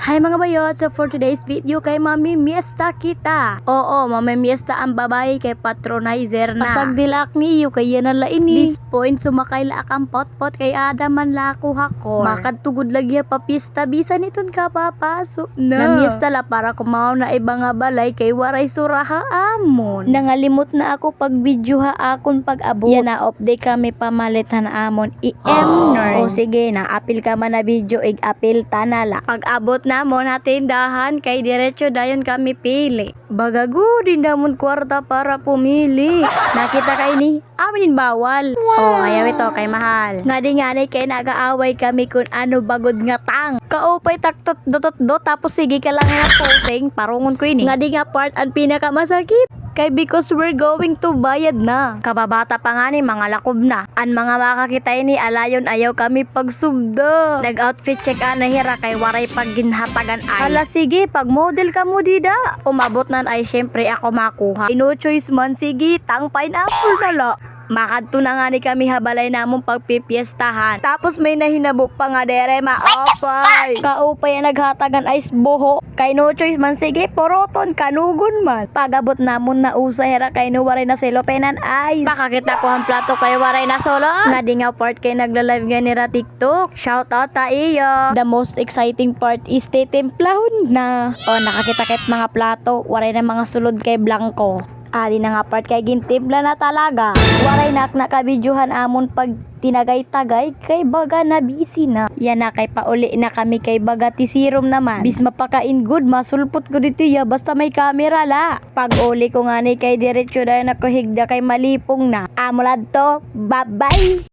Hi mga bayot! So for today's video kay mamimiesta kita. Oo, mamimiesta ang babae kay patronizer na. Pasag dilak niyo kay yan nala ini. This point sumakay laak ang potpot kay Adaman lako hakor. Makadtugod lagi pa pista bisan iton ka papaso na. Namiesta la para kumaw na iba nga balay kay waray suraha amon. Nangalimot na ako pag video ha akon pag abot. Yan na update kami pamalitan amon. I-em O sige na apil ka man na video ig apil tanala. Pag abot namon hatindahan kay diretso dayon kami pili. Bagago din damon kwarta para pumili. Nakita kay ni amin bawal. Oh, ayaw ito kay mahal. Ngadi kay nagaaway kami kung ano bagod nga tang. Kaupay taktot dotot do tapos sige ka lang nga posing parungon ko ini. Ngadi nga part ang pinakamasakit. Kay because we're going to bayad na. Kababata pa nga ni mga lakob na. Ang mga makakita ni alayon ayaw kami pagsubda. Nag-outfit check na hira kay waray pag ginhatagan ay. Hala sige, pag model ka mo dida. Umabot nan ay syempre ako makuha. No choice man sige, tang pineapple na la. Makadto na nga ni kami habalay namong pagpipiestahan. Tapos may nahinabo pa nga dere maopay. Kaupay ang naghatagan ice boho. Kay no choice man sige poroton kanugon man. Pagabot namon na usay hera kay no waray na selopenan ice. Pakakita ko ang plato kay waray na solo. Nga di nga part kay nagla-live nga nira TikTok. Shout out ta iyo. The most exciting part is titimplahon na. O nakakita kit mga plato waray na mga sulod kay Blanco. Ali na nga part kay gintimpla na talaga. Waray nak nakabidyohan amon pag tinagay-tagay kay baga na busy na. Yan na kay pauli na kami kay baga tisirom naman. Bis mapakain good masulpot ko dito ya basta may camera la. Pag uli ko nga ni kay diretso dahil nakuhigda kay malipong na. Amulad to, bye bye!